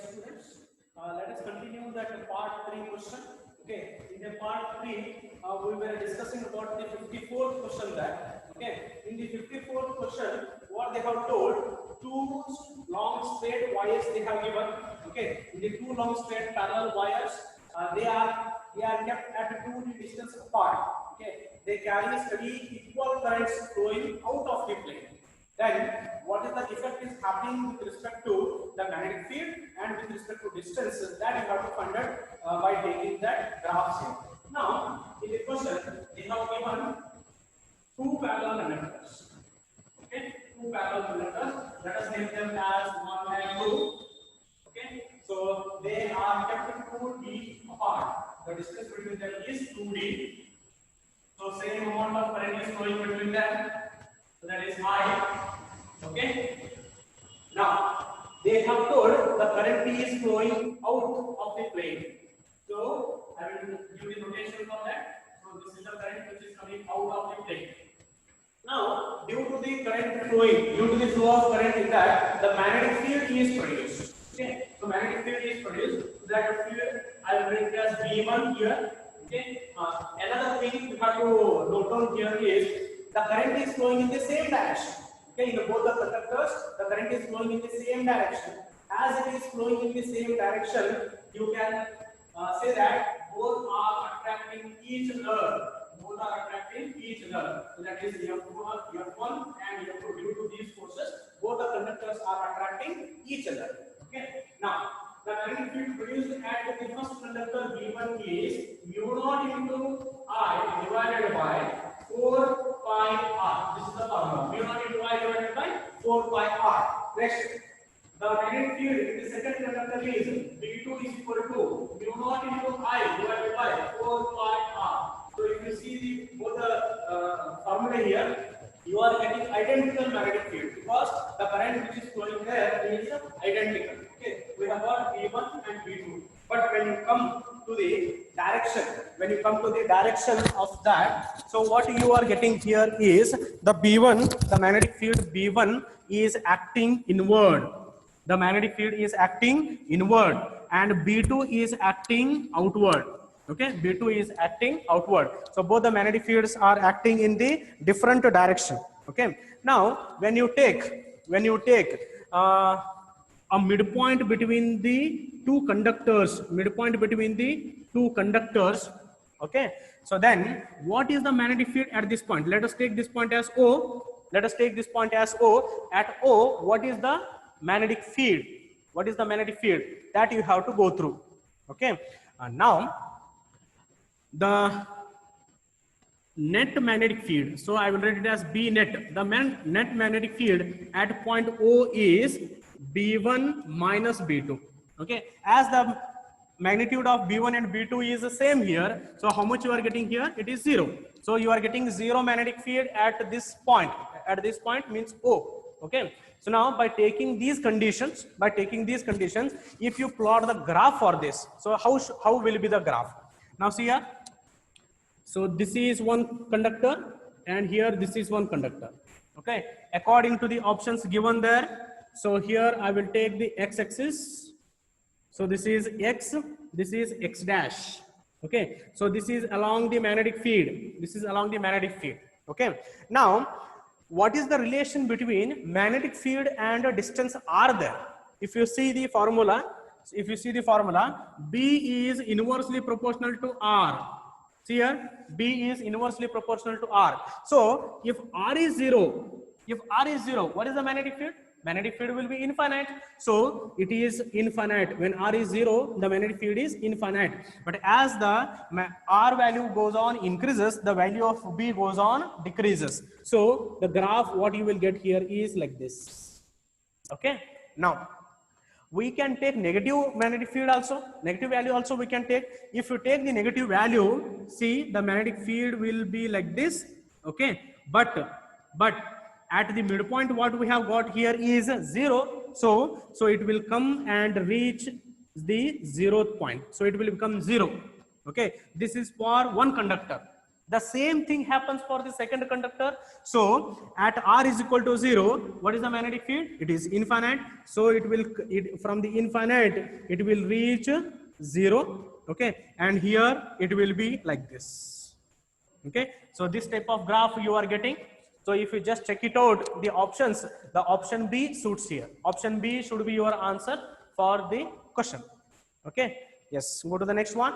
students. Let us continue that part 3 question. Okay, in the part 3, we were discussing about the 54th question there. Okay, in the 54th question, what they have told, two long straight wires they have given. Okay, in the two long straight parallel wires, they are kept at 2d distance apart. Okay, they carry steady equal currents flowing out of the plane. Then what is the effect is happening with respect to the magnetic field and with respect to distance, that you have to find out by taking that graphs here. Now in the question they have given two parallel conductors. Okay, two parallel conductors. Let us name them as 1 and 2. Okay, so they are kept 2d apart. The distance between them is 2d. So same amount of current is flowing between them. So that is I. Okay. Now they have told the current is flowing out of the plane. So I will give the notation for that. So this is the current which is coming out of the plane. Now due to the current flowing, due to the flow of current in that, the magnetic field is produced. Okay. So magnetic field is produced. That field I will write as V1 here. Okay. Another thing you have to note down here is the current is flowing in the same direction. Okay, in both the conductors, the current is flowing in the same direction. As it is flowing in the same direction, you can say that both are attracting each other. Both are attracting each other. So that is F1 and F2. Due to these forces, both the conductors are attracting each other. Okay. Now, the current field produced at the first conductor V1 is mu0 into I divided by 4 pi r. This is the formula. Mu0 into I divided by 4 pi r. Next, the magnetic field in the second conductor is V2 is equal to mu0 into I divided by 4 pi r. So if you see the both the formula here, you are getting identical magnetic field because the current which is flowing there is identical. Okay, we have got V1 and V2. But when you come to the direction, of that, so what you are getting here is the B1, the magnetic field B1 is acting inward. The magnetic field is acting inward and B2 is acting outward. Okay, B2 is acting outward. So both the magnetic fields are acting in the different direction. Okay. Now when you take a midpoint between the two conductors, okay, so then what is the magnetic field at this point? Let us take this point as O. At O, what is the magnetic field? That you have to go through. Okay. Now the net magnetic field, so I will write it as B net. The net magnetic field at point O is B1 minus B2. Okay, as the magnitude of B1 and B2 is the same here, so how much you are getting here? It is 0. So you are getting 0 magnetic field at this point. At this point means O. Okay, so now by taking these conditions, if you plot the graph for this, so how will be the graph? Now see here. So this is one conductor and here this is one conductor. Okay, according to the options given there. So here I will take the x-axis. So this is x, this is x dash. Okay, so this is along the magnetic field. Okay, now what is the relation between magnetic field and distance r there? If you see the formula, B is inversely proportional to r. See here, B is inversely proportional to R. So if R is 0, what is the magnetic field? Magnetic field will be infinite. So it is infinite. When R is 0, the magnetic field is infinite. But as the R value goes on increases, the value of B goes on decreases. So the graph what you will get here is like this. Okay. Now we can take negative magnetic field also, negative value also we can take. If you take the negative value, see the magnetic field will be like this. Okay, but at the midpoint what we have got here is 0. So it will come and reach the 0th point. So it will become 0. Okay, this is for one conductor. The same thing happens for the second conductor. So at R is equal to 0, what is the magnetic field? It is infinite. So it will, from the infinite, it will reach 0. Okay. And here it will be like this. Okay. So this type of graph you are getting. So if you just check it out, the options, the option B suits here. Option B should be your answer for the question. Okay. Yes. Go to the next one.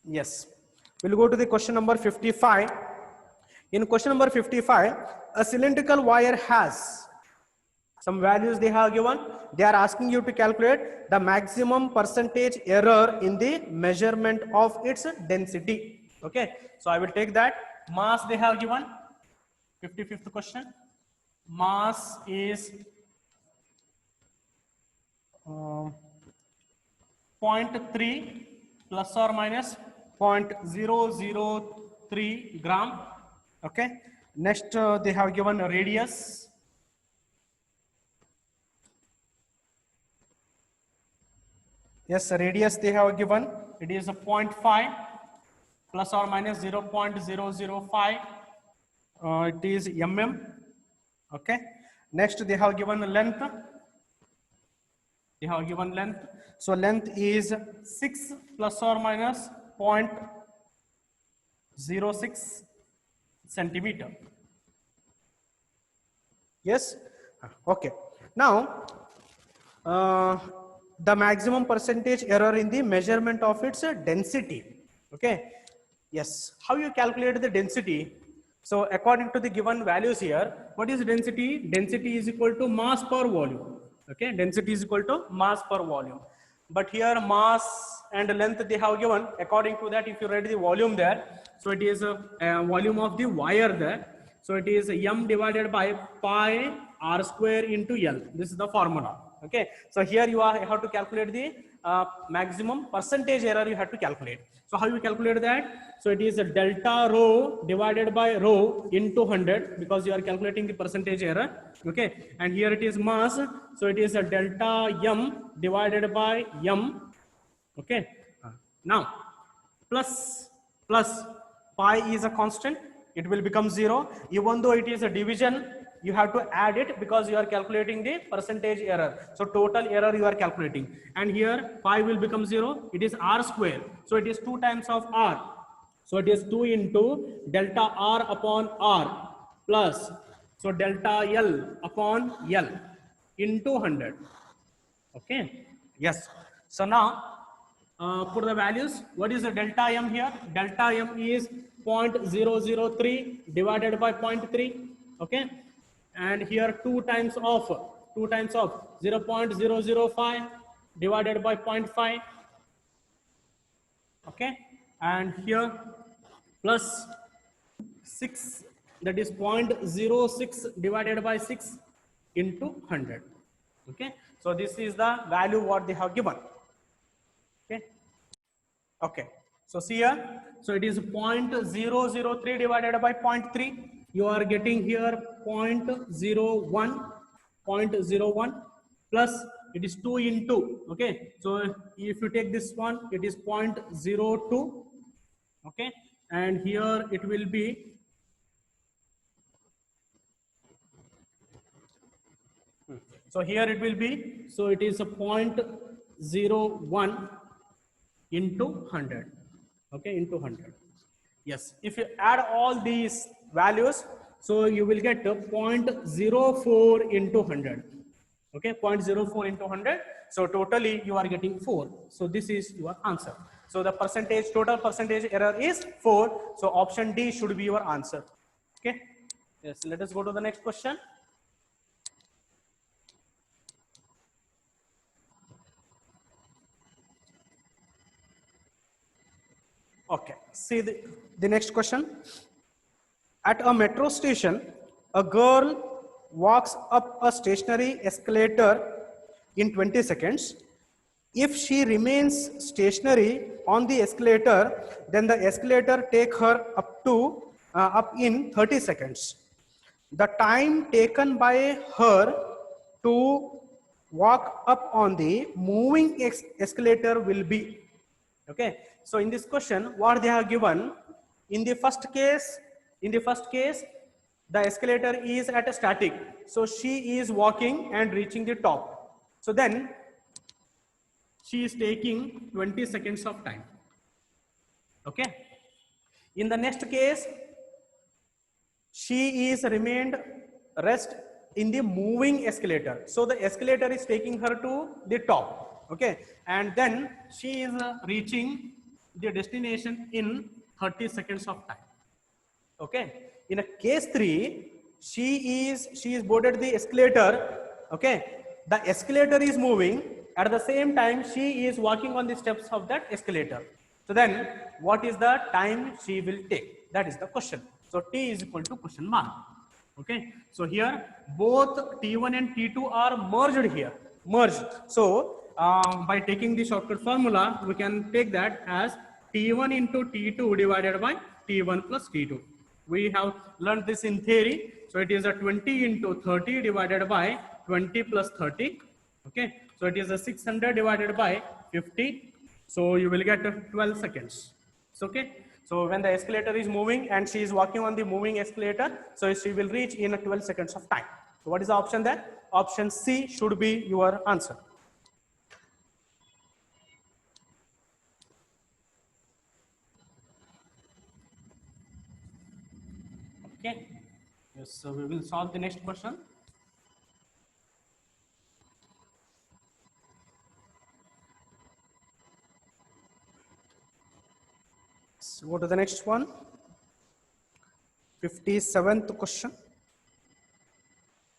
Yes, we'll go to the question number 55. In question number 55, a cylindrical wire has some values they have given. They are asking you to calculate the maximum percentage error in the measurement of its density. Okay, so I will take that. Mass they have given. 55th question. Mass is 0.3 plus or minus 0.003 gram. Okay. Next, they have given a radius. Yes, radius they have given. It is a 0.5 plus or minus 0.005. It is mm. Okay. Next, they have given length. They have given length. So length is 6 plus or minus 0.06 centimeter. Yes. Okay. Now, the maximum percentage error in the measurement of its density. Okay. Yes. How you calculate the density? So according to the given values here, what is density? Density is equal to mass per volume. Okay. Density is equal to mass per volume. But here mass and length they have given. According to that, if you write the volume there, so it is a volume of the wire there. So it is m divided by pi r square into L. This is the formula. Okay. So here you have to calculate the maximum percentage error you have to calculate. So how you calculate that? So it is a delta rho divided by rho into 100 because you are calculating the percentage error. Okay. And here it is mass. So it is a delta m divided by m. Okay. Now plus pi is a constant. It will become 0. Even though it is a division, you have to add it because you are calculating the percentage error. So total error you are calculating. And here pi will become 0. It is r square. So it is 2 times of r. So it is 2 into delta r upon r plus, so delta L upon L into 100. Okay. Yes. So now put the values. What is the delta m here? Delta m is 0.003 divided by 0.3. Okay. And here 2 times of 0.005 divided by 0.5. Okay. And here plus 6, that is 0.06 divided by 6 into 100. Okay. So this is the value what they have given. Okay. Okay. So see here. So it is 0.003 divided by 0.3. You are getting here 0.01 plus it is 2 into. Okay. So if you take this one, it is 0.02. Okay. And here it will be so here it will be, so it is a 0.01 into 100. Okay, into 100. Yes, if you add all these values, so you will get 0.04 into 100. Okay, 0.04 into 100. So totally you are getting 4. So this is your answer. So the percentage, total percentage error is 4. So option D should be your answer. Okay. Yes, let us go to the next question. Okay, see the next question. At a metro station, a girl walks up a stationary escalator in 20 seconds. If she remains stationary on the escalator, then the escalator take her up in 30 seconds. The time taken by her to walk up on the moving escalator will be. Okay, so in this question, what they have given, in the first case, the escalator is at a static. So she is walking and reaching the top. So then she is taking 20 seconds of time. Okay. In the next case, she is remained rest in the moving escalator. So the escalator is taking her to the top. Okay. And then she is reaching the destination in 30 seconds of time. Okay. In a case 3, she is boarded the escalator. Okay. The escalator is moving. At the same time, she is walking on the steps of that escalator. So then, what is the time she will take? That is the question. So T is equal to question mark. Okay. So here, both T1 and T2 are merged here. Merged. So by taking the shortcut formula, we can take that as T1 into T2 divided by T1 plus T2. We have learned this in theory. So it is a 20 into 30 divided by 20 plus 30. Okay. So it is a 600 divided by 50. So you will get 12 seconds. It's okay. So when the escalator is moving and she is walking on the moving escalator, so she will reach in 12 seconds of time. So what is the option there? Option C should be your answer. Okay. Yes, so we will solve the next question. So go to the next one. 57th question.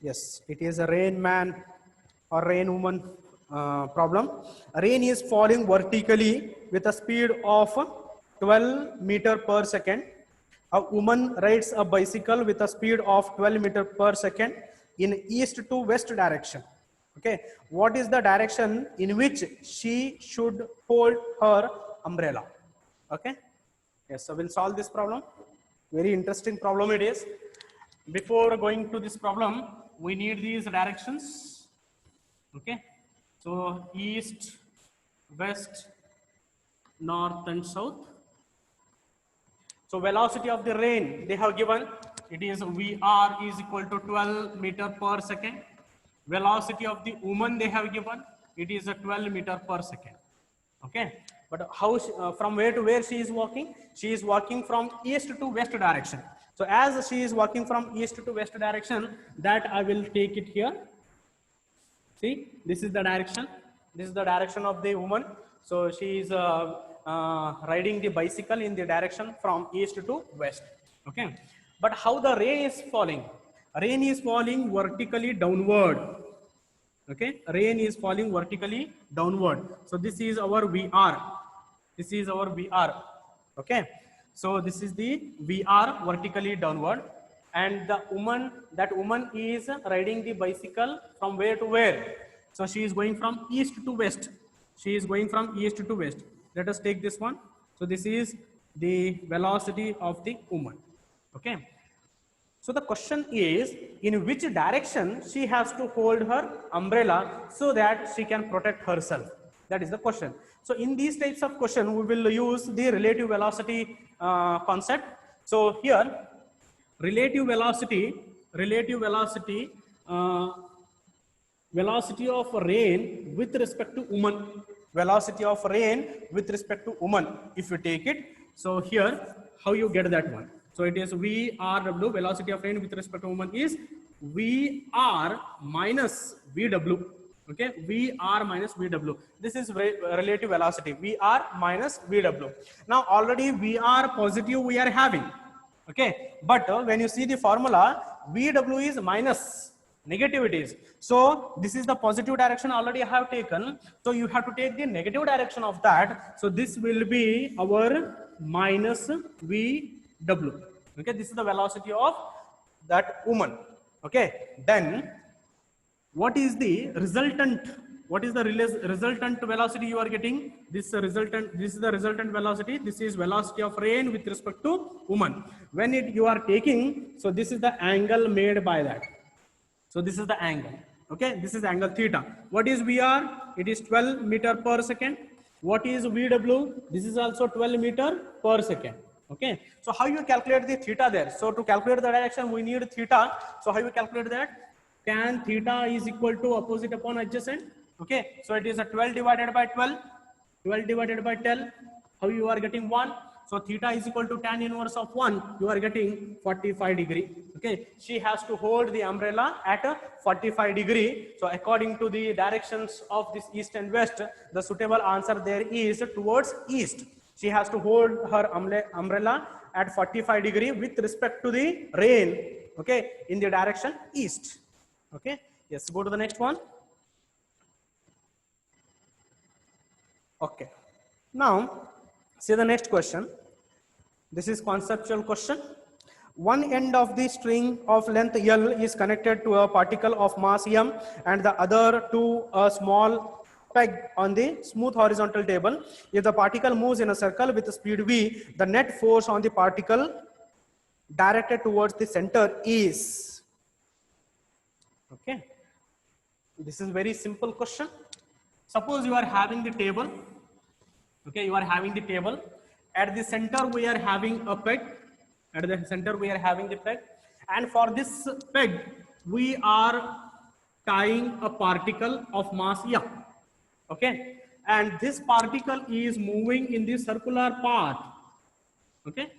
Yes, it is a rain man or rain woman problem. Rain is falling vertically with a speed of 12 meter per second. A woman rides a bicycle with a speed of 12 meter per second in east to west direction. Okay, what is the direction in which she should hold her umbrella? Okay, yes, so we'll solve this problem. Very interesting problem it is. Before going to this problem, we need these directions. Okay, so east, west, north and south. So velocity of the rain they have given, it is VR is equal to 12 meter per second. Velocity of the woman they have given, it is a 12 meter per second. Okay, but how from where to where she is walking? She is walking from east to west direction. So as she is walking from east to west direction, that I will take it here. See, this is the direction. This is the direction of the woman. So she is riding the bicycle in the direction from east to west. Okay, but how the rain is falling? Rain is falling vertically downward. Okay, rain is falling vertically downward. So this is our VR. This is our VR. Okay, so this is the VR vertically downward, and the woman, that woman is riding the bicycle from where to where? So she is going from east to west. She is going from east to west. Let us take this one. So this is the velocity of the woman. Okay. So the question is, in which direction she has to hold her umbrella so that she can protect herself? That is the question. So in these types of question, we will use the relative velocity concept. So here, relative velocity of rain with respect to woman. Velocity of rain with respect to woman. If you take it, so here, how you get that one? So it is VRW, velocity of rain with respect to woman is VR minus VW. Okay, VR minus VW. This is relative velocity, VR minus VW. Now already VR positive we are having. Okay, but when you see the formula, VW is minus, negative it is. So this is the positive direction already I have taken. So you have to take the negative direction of that. So this will be our minus VW. Okay, this is the velocity of that woman. Okay, then what is the resultant? What is the resultant velocity you are getting? This is the resultant velocity. This is velocity of rain with respect to woman. When you are taking, so this is the angle made by that. So this is the angle. Okay, this is angle theta. What is VR? It is 12 meter per second. What is VW? This is also 12 meter per second. Okay, so how you calculate the theta there? So to calculate the direction, we need theta. So how you calculate that? Tan theta is equal to opposite upon adjacent. Okay, so it is a 12 divided by 12. 12 divided by 10, how you are getting 1? So theta is equal to tan inverse of 1, you are getting 45 degree. Okay, she has to hold the umbrella at a 45 degree. So according to the directions of this east and west, the suitable answer there is towards east. She has to hold her umbrella at 45 degree with respect to the rain, okay, in the direction east. Okay, yes, go to the next one. Okay, now see the next question. This is conceptual question. One end of the string of length L is connected to a particle of mass M and the other to a small peg on the smooth horizontal table. If the particle moves in a circle with speed v, the net force on the particle directed towards the center is. Okay, this is very simple question. Suppose you are having the table. Okay, you are having the table. At the center we are having a peg. At the center we are having the peg. And for this peg, we are tying a particle of mass M. Okay, and this particle is moving in the circular path. Okay,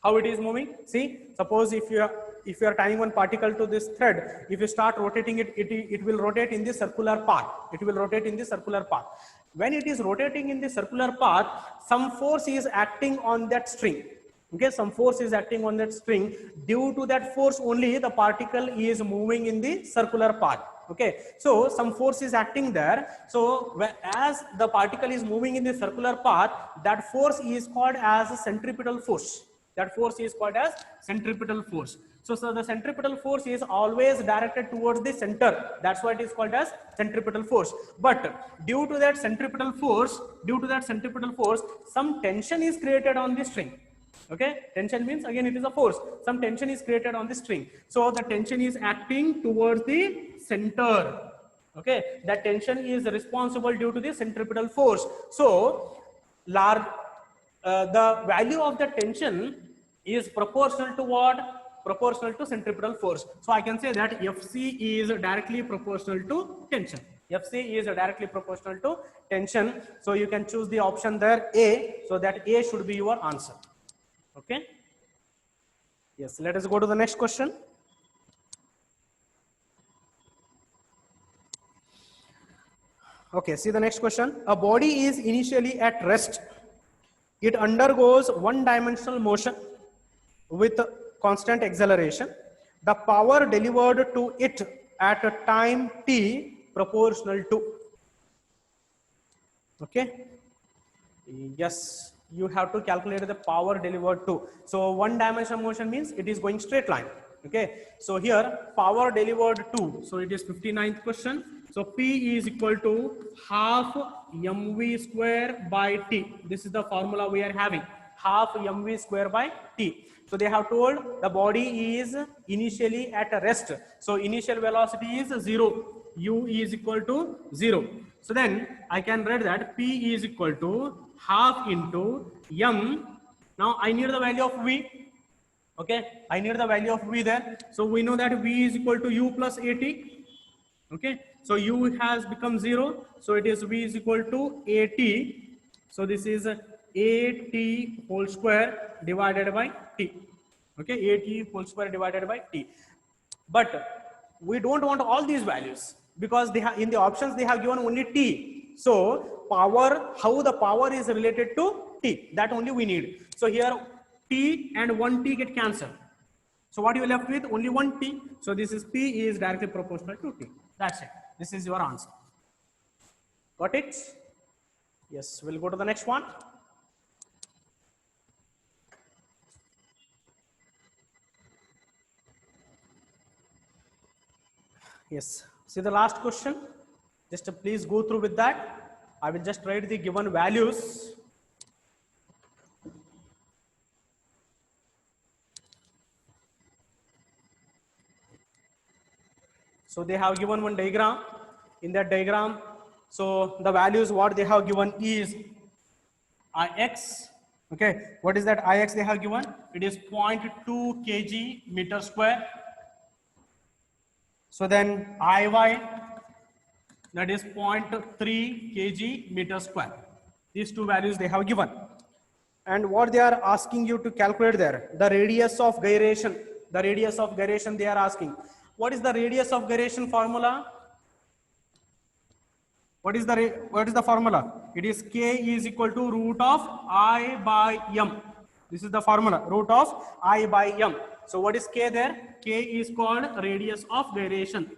how it is moving? See, suppose if you are tying one particle to this thread, if you start rotating it, it will rotate in the circular path. It will rotate in the circular path. When it is rotating in the circular path, some force is acting on that string. Okay, some force is acting on that string. Due to that force only, the particle is moving in the circular path. Okay, so some force is acting there. So as the particle is moving in the circular path, that force is called as a centripetal force. That force is called as centripetal force. So the centripetal force is always directed towards the center. That's why it is called as centripetal force. But due to that centripetal force, some tension is created on the string. Okay, tension means again it is a force. Some tension is created on the string. So the tension is acting towards the center. Okay, that tension is responsible due to the centripetal force. So the value of the tension is proportional to what? Proportional to centripetal force. So I can say that Fc is directly proportional to tension. Fc is directly proportional to tension. So you can choose the option there A. So that A should be your answer. Okay. Yes, let us go to the next question. Okay, see the next question. A body is initially at rest. It undergoes one-dimensional motion with constant acceleration. The power delivered to it at a time t proportional to. Okay. Yes, you have to calculate the power delivered to. So one-dimensional motion means it is going straight line. Okay. So here power delivered to. So it is 59th question. So P is equal to half mv square by t. This is the formula we are having. Half mv square by t. So they have told the body is initially at a rest. So initial velocity is 0. U is equal to 0. So then I can write that P is equal to half into m. Now I need the value of V. Okay, I need the value of V there. So we know that V is equal to U plus AT. Okay, so U has become 0. So it is V is equal to AT. So this is AT whole square divided by T. Okay, AT whole square divided by T. But we don't want all these values because they have in the options they have given only T. So power, how the power is related to T, that only we need. So here T and 1T get cancelled. So what you are left with? Only 1T. So this is P is directly proportional to T. That's it. This is your answer. Got it? Yes, we'll go to the next one. Yes, see the last question. Just please go through with that. I will just write the given values. So they have given one diagram. In that diagram, so the values what they have given is Ix. Okay, what is that Ix they have given? It is 0.2 kg meter square. So then Iy, that is 0.3 kg meter square. These two values they have given. And what they are asking you to calculate there, the radius of gyration. The radius of gyration they are asking. What is the radius of gyration formula? What is the formula? It is K is equal to root of I by M. This is the formula, root of I by M. So what is K there? K is called radius of gyration.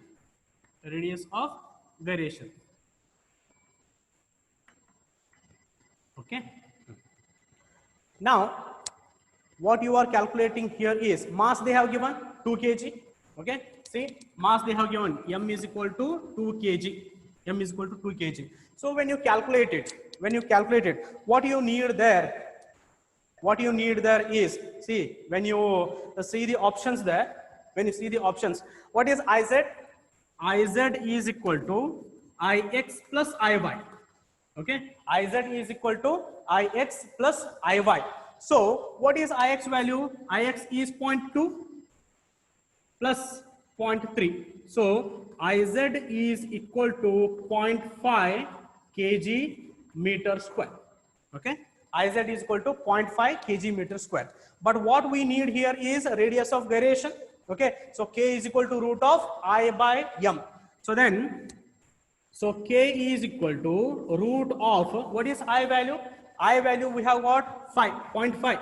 Radius of gyration. Okay. Now, what you are calculating here is mass they have given 2 kg. Okay. See, mass they have given M is equal to 2 kg. M is equal to 2 kg. So when you calculate it, what you need there is, see, when you see the options there, what is Iz? Iz is equal to Ix plus Iy. Okay, Iz is equal to Ix plus Iy. So what is Ix value? Ix is 0.2 plus 0.3. So Iz is equal to 0.5 kg meter square. Okay, Iz is equal to 0.5 kg meter square. But what we need here is radius of gyration. Okay, so K is equal to root of I by M. So then, so K is equal to root of, what is I value? I value we have got 0.5.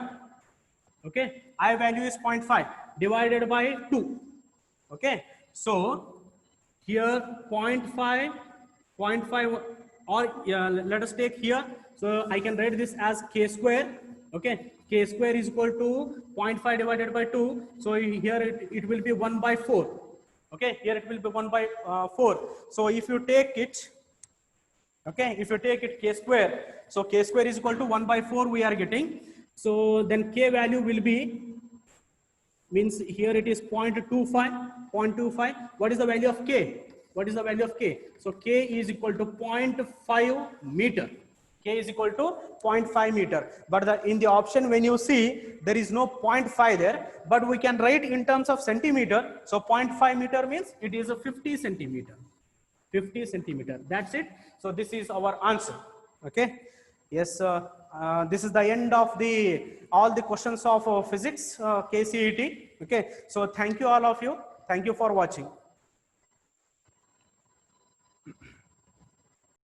Okay, I value is 0.5 divided by 2. Okay, so here 0.5, or let us take here. So I can write this as K square. Okay, K square is equal to 0.5 divided by 2. So here it will be 1 by 4. Okay, here it will be 1 by 4. So if you take it, okay, if you take it K square, so K square is equal to 1 by 4 we are getting. So then K value will be, means here it is 0.25. What is the value of K? What is the value of K? So K is equal to 0.5 meter. K is equal to 0.5 meter. But in the option when you see, there is no 0.5 there, but we can write in terms of centimeter. So 0.5 meter means it is a 50 centimeter. 50 centimeter. That's it. So this is our answer. Okay. Yes. This is the end of all the questions of physics KCET. Okay. So thank you all of you. Thank you for watching.